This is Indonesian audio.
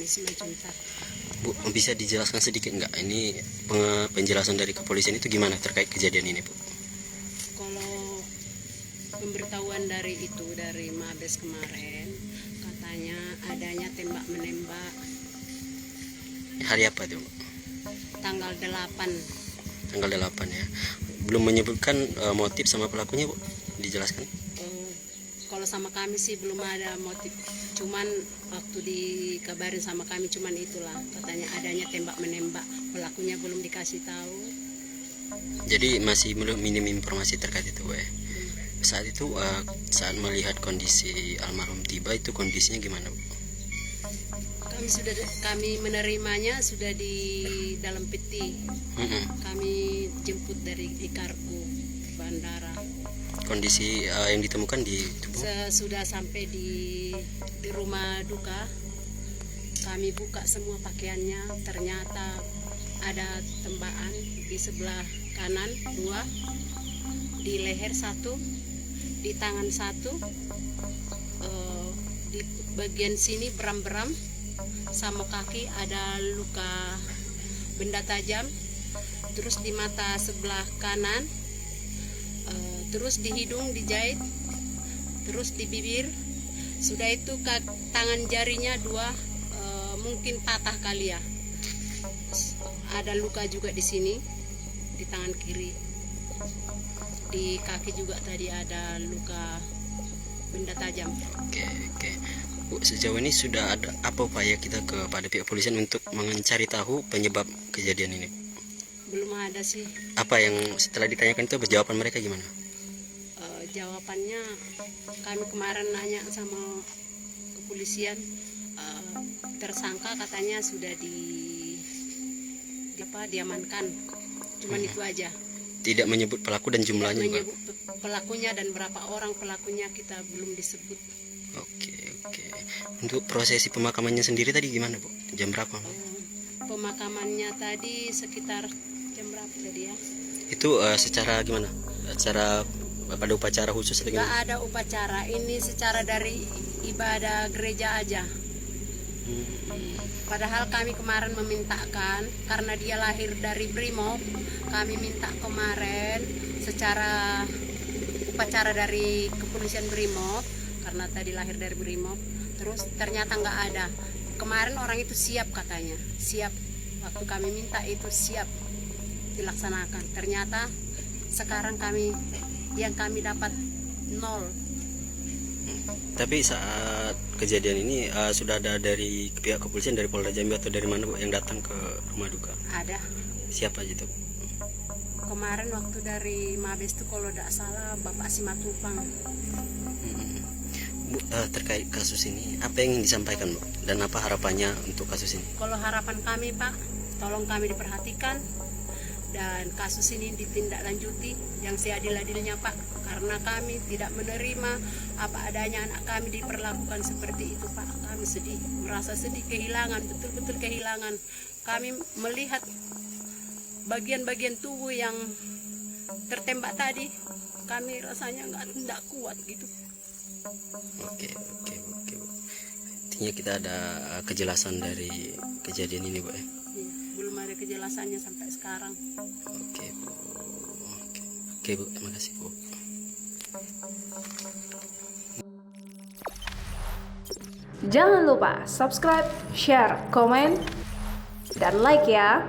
Simanjuntak. Bu, bisa dijelaskan sedikit nggak ini penjelasan dari kepolisian itu gimana terkait kejadian ini, Bu? Kalau pemberitahuan dari Mabes kemarin, katanya adanya tembak menembak Hari apa itu, Bu? tanggal 8. Tanggal 8 ya. Belum menyebutkan motif sama pelakunya, Bu? Dijelaskan. Kalau sama kami sih belum ada motif, cuman waktu dikabarin sama kami cuman itulah katanya adanya tembak menembak, pelakunya belum dikasih tahu. Jadi masih belum minim informasi terkait itu, Bu, ya. Saat itu saat melihat kondisi almarhum tiba itu kondisinya gimana, Bu? Kami menerimanya sudah di dalam peti. Kami jemput di kargo bandara. Kondisi yang ditemukan di tubuh? Sudah sampai di rumah duka, kami buka semua pakaiannya, ternyata ada tembakan di sebelah kanan 2, di leher 1, di tangan 1, di bagian sini beram-beram, sama kaki ada luka benda tajam, terus di mata sebelah kanan, terus di hidung dijahit, terus di bibir. Sudah itu tangan jarinya 2 mungkin patah kali ya. Ada luka juga di sini di tangan kiri. Di kaki juga tadi ada luka benda tajam. Oke. Bu, sejauh ini sudah ada apa upaya kita kepada pihak polisian untuk mencari tahu penyebab kejadian ini? Belum ada sih. Apa yang setelah ditanyakan itu jawaban mereka gimana? Jawabannya kami kemarin nanya sama kepolisian, tersangka katanya sudah diamankan, cuman itu aja. Tidak menyebut pelaku dan jumlahnya? Tidak menyebut pelakunya dan berapa orang pelakunya kita belum disebut. Oke. Untuk prosesi pemakamannya sendiri tadi gimana, Bu? Jam berapa? Pemakamannya tadi sekitar jam berapa tadi ya? Itu secara gimana? Secara pada upacara khusus atau gimana? Nggak ada upacara, ini secara dari ibadah gereja aja. Padahal kami kemarin memintakan, karena dia lahir dari Brimob, kami minta kemarin secara upacara dari kepolisian Brimob, karena tadi lahir dari Brimob, terus ternyata nggak ada. Kemarin orang itu siap katanya, siap. Waktu kami minta itu siap dilaksanakan. Ternyata sekarang yang kami dapat 0. Tapi saat kejadian ini sudah ada dari pihak kepolisian, dari Polda Jambi atau dari mana, Bu, yang datang ke rumah duka? Ada. Siapa aja tuh? Kemarin waktu dari Mabes itu kalau tidak salah Bapak Simatupang. Bu, terkait kasus ini apa yang ingin disampaikan, Bu? Dan apa harapannya untuk kasus ini? Kalau harapan kami, Pak, tolong kami diperhatikan dan kasus ini ditindaklanjuti yang seadil-adilnya, Pak, karena kami tidak menerima apa adanya anak kami diperlakukan seperti itu, Pak. Kami sedih, merasa sedih, kehilangan, betul-betul kehilangan. Kami melihat bagian-bagigian tubuh yang tertembak tadi, kami rasanya nggak kuat gitu. Oke, Bu. Intinya kita ada kejelasan dari kejadian ini, Bu, ya? Belum ada kejelasannya sampai sekarang. Oke, Bu. Oke, Bu, terima kasih, Bu. Jangan lupa subscribe, share, komen, dan like ya.